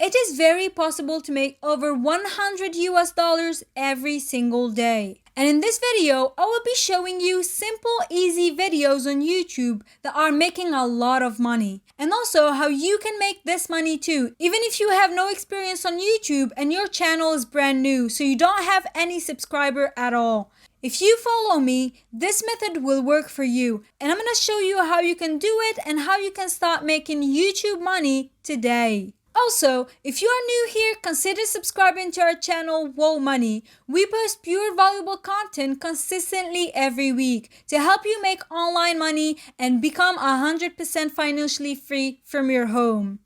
It is very possible to make over 100 US dollars every single day. And in this video, I will be showing you simple, easy videos on YouTube that are making a lot of money. And also how you can make this money too, even if you have no experience on YouTube and your channel is brand new, so you don't have any subscriber at all. If you follow me, this method will work for you. And I'm going to show you how you can do it and how you can start making YouTube money today. Also, if you are new here, consider subscribing to our channel, Whoa Money. We post pure valuable content consistently every week to help you make online money and become 100% financially free from your home.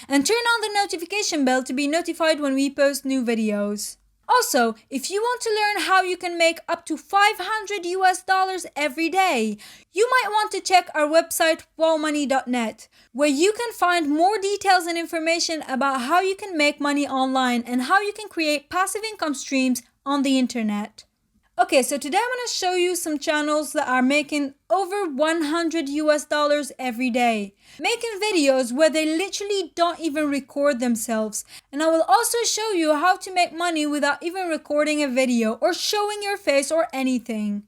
And turn on the notification bell to be notified when we post new videos. Also, if you want to learn how you can make up to 500 US dollars every day, you might want to check our website wowmoney.net, where you can find more details and information about how you can make money online and how you can create passive income streams on the internet. Okay, so today I'm going to show you some channels that are making over 100 US dollars every day, making videos where they literally don't even record themselves. And I will also show you how to make money without even recording a video or showing your face or anything.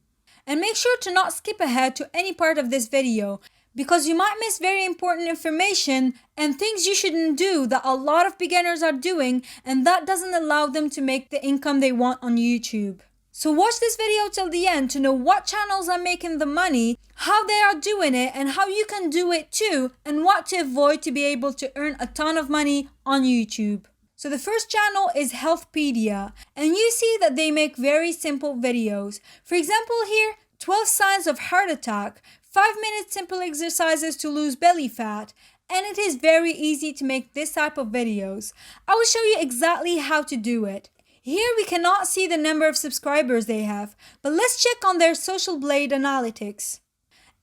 And make sure to not skip ahead to any part of this video, because you might miss very important information and things you shouldn't do that a lot of beginners are doing, and that doesn't allow them to make the income they want on YouTube. So watch this video till the end to know what channels are making the money, how they are doing it, and how you can do it too, and what to avoid to be able to earn a ton of money on YouTube. So the first channel is Healthpedia, and you see that they make very simple videos. For example here, 12 signs of heart attack, 5-minute simple exercises to lose belly fat, and it is very easy to make this type of videos. I will show you exactly how to do it. Here we cannot see the number of subscribers they have, but let's check on their Social Blade analytics.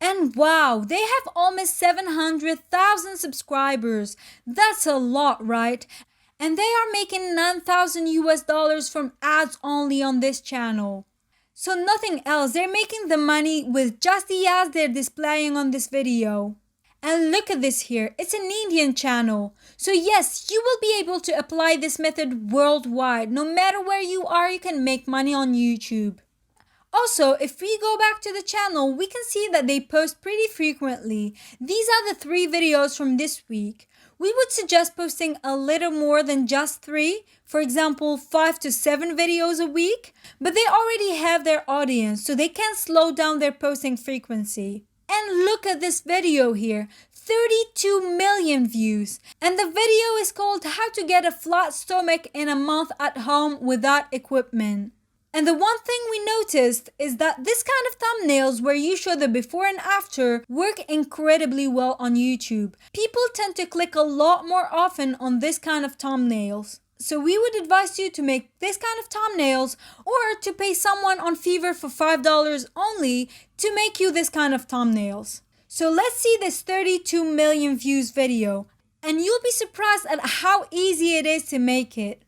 And wow, they have almost 700,000 subscribers. That's a lot, right? And they are making 9,000 US dollars from ads only on this channel. So nothing else, they're making the money with just the ads they're displaying on this video. And look at this here, it's an Indian channel. So yes, you will be able to apply this method worldwide. No matter where you are, you can make money on YouTube. Also, if we go back to the channel, we can see that they post pretty frequently. These are the 3 videos from this week. We would suggest posting a little more than just 3, for example 5 to 7 videos a week, but they already have their audience, so they can slow down their posting frequency. And look at this video here, 32 million views. And the video is called How to Get a Flat Stomach in a Month at Home Without Equipment. And the one thing we noticed is that this kind of thumbnails where you show the before and after work incredibly well on YouTube. People tend to click a lot more often on this kind of thumbnails. So we would advise you to make this kind of thumbnails or to pay someone on Fiverr for $5 only to make you this kind of thumbnails. So let's see this 32 million views video, and you'll be surprised at how easy it is to make it.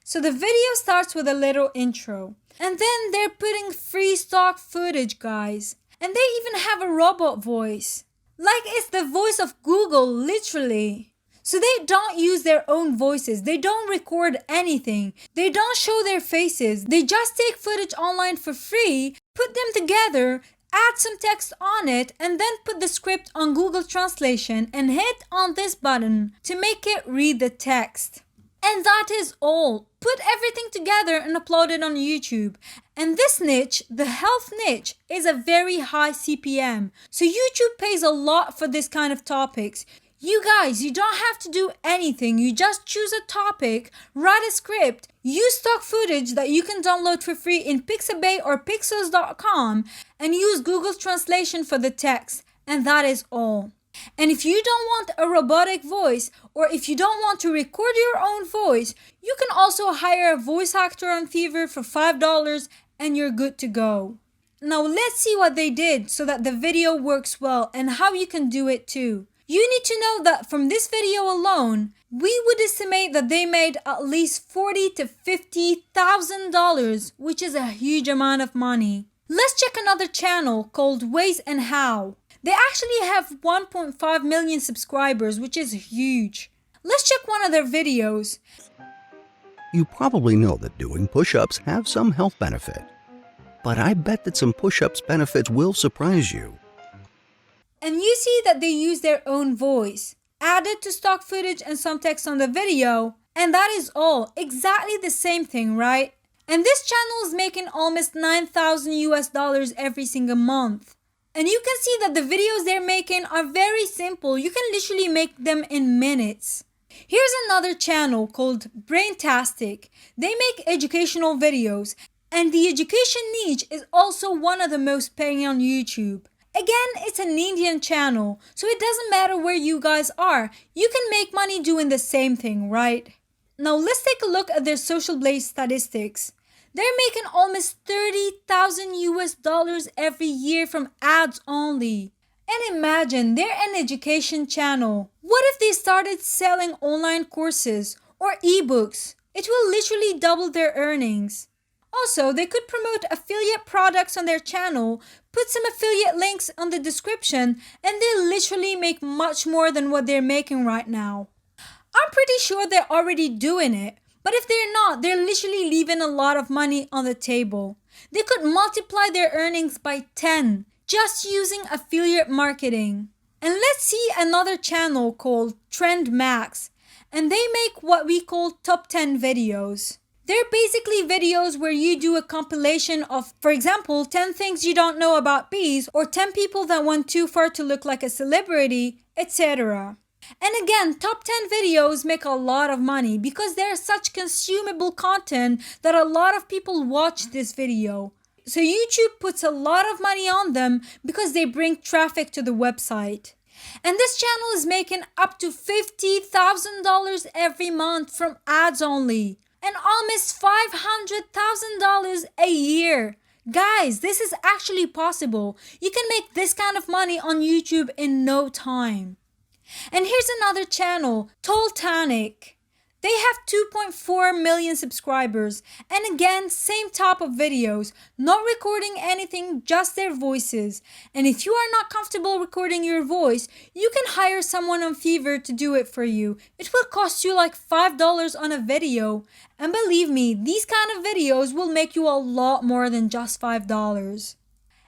So the video starts with a little intro, and then they're putting free stock footage, guys. And they even have a robot voice. Like it's the voice of Google, literally. So they don't use their own voices, they don't record anything, they don't show their faces, they just take footage online for free, put them together, add some text on it, and then put the script on Google Translation and hit on this button to make it read the text. And that is all. Put everything together and upload it on YouTube. And this niche, the health niche, is a very high CPM. So YouTube pays a lot for this kind of topics. You guys, you don't have to do anything. You just choose a topic, write a script, use stock footage that you can download for free in Pixabay or Pixels.com, and use Google Translation for the text. And that is all. And if you don't want a robotic voice, or if you don't want to record your own voice, you can also hire a voice actor on Fiverr for $5 and you're good to go. Now let's see what they did so that the video works well and how you can do it too. You need to know that from this video alone, we would estimate that they made at least $40,000 to $50,000, which is a huge amount of money. Let's check another channel called Ways and How. They actually have 1.5 million subscribers, which is huge. Let's check one of their videos. You probably know that doing push-ups have some health benefit. But I bet that some push-ups benefits will surprise you. And you see that they use their own voice, added to stock footage and some text on the video, and that is all. Exactly the same thing, right? And this channel is making almost 9,000 US dollars every single month. And you can see that the videos they're making are very simple. You can literally make them in minutes. Here's another channel called Braintastic. They make educational videos, and the education niche is also one of the most paying on YouTube. Again, it's an Indian channel, so it doesn't matter where you guys are. You can make money doing the same thing, right? Now let's take a look at their Social Blade statistics. They're making almost 30,000 US dollars every year from ads only. And imagine, they're an education channel. What if they started selling online courses or ebooks? It will literally double their earnings. Also, they could promote affiliate products on their channel, put some affiliate links on the description, and they'll literally make much more than what they're making right now. I'm pretty sure they're already doing it, but if they're not, they're literally leaving a lot of money on the table. They could multiply their earnings by 10 just using affiliate marketing. And let's see another channel called TrendMax, and they make what we call top 10 videos. They're basically videos where you do a compilation of, for example, 10 things you don't know about bees, or 10 people that went too far to look like a celebrity, etc. And again, top 10 videos make a lot of money because they're such consumable content that a lot of people watch this video. So YouTube puts a lot of money on them because they bring traffic to the website. And this channel is making up to $50,000 every month from ads only, and almost $500,000 a year. Guys, this is actually possible. You can make this kind of money on YouTube in no time. And here's another channel, Tonic. They have 2.4 million subscribers, and again, same type of videos, not recording anything, just their voices. And if you are not comfortable recording your voice, you can hire someone on Fiverr to do it for you. It will cost you like $5 on a video. And believe me, these kind of videos will make you a lot more than just $5.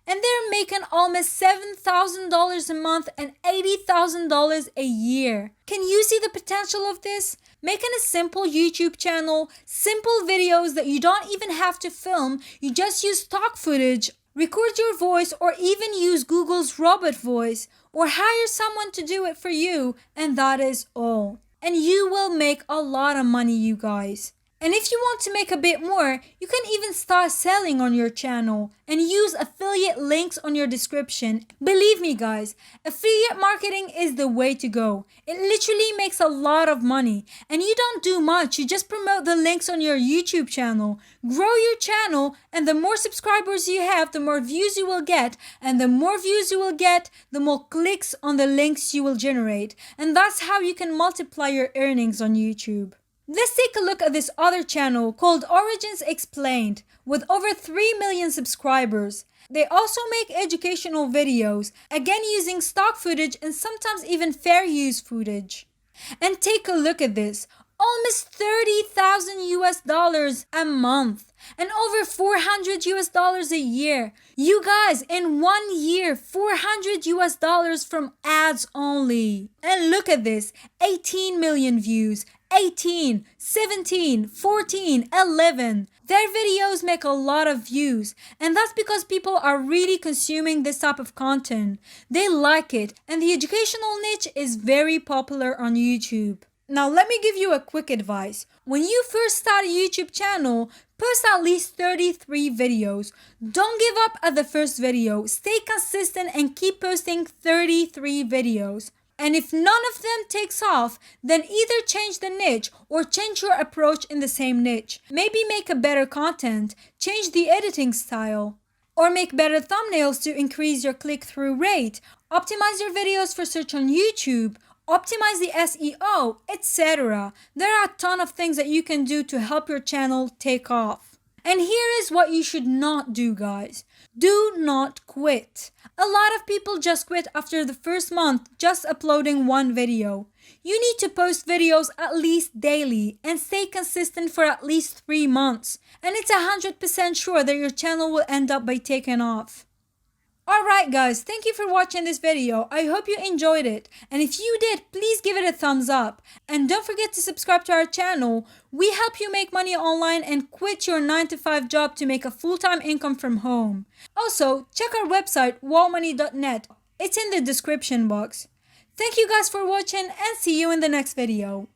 And they're making almost $7,000 a month and $80,000 a year. Can you see the potential of this? Making a simple YouTube channel, simple videos that you don't even have to film, you just use stock footage, record your voice, or even use Google's robot voice, or hire someone to do it for you, and that is all. And you will make a lot of money, you guys. And if you want to make a bit more, you can even start selling on your channel and use affiliate links on your description. Believe me guys, affiliate marketing is the way to go. It literally makes a lot of money, and you don't do much. You just promote the links on your YouTube channel, grow your channel, and the more subscribers you have, the more views you will get, and the more views you will get, the more clicks on the links you will generate. And that's how you can multiply your earnings on YouTube. Let's take a look at this other channel called Origins Explained with over 3 million subscribers. They also make educational videos, again using stock footage and sometimes even fair use footage. And take a look at this, almost 30,000 US dollars a month and over 400 US dollars a year. You guys, in 1 year, 400 US dollars from ads only. And look at this, 18 million views. 18, 17, 14, 11. Their videos make a lot of views, and that's because people are really consuming this type of content. They like it, and the educational niche is very popular on YouTube. Now let me give you a quick advice. When you first start a YouTube channel, post at least 33 videos. Don't give up at the first video. Stay consistent and keep posting 33 videos. And if none of them takes off, then either change the niche or change your approach in the same niche. Maybe make a better content, change the editing style, or make better thumbnails to increase your click-through rate, optimize your videos for search on YouTube, optimize the SEO, etc. There are a ton of things that you can do to help your channel take off. And here is what you should not do, guys. Do not quit. A lot of people just quit after the first month just uploading one video. You need to post videos at least daily and stay consistent for at least 3 months. And it's 100% sure that your channel will end up by taking off. Alright guys, thank you for watching this video. I hope you enjoyed it. And if you did, please give it a thumbs up. And don't forget to subscribe to our channel. We help you make money online and quit your 9-to-5 job to make a full-time income from home. Also, check our website, wallmoney.net. It's in the description box. Thank you guys for watching and see you in the next video.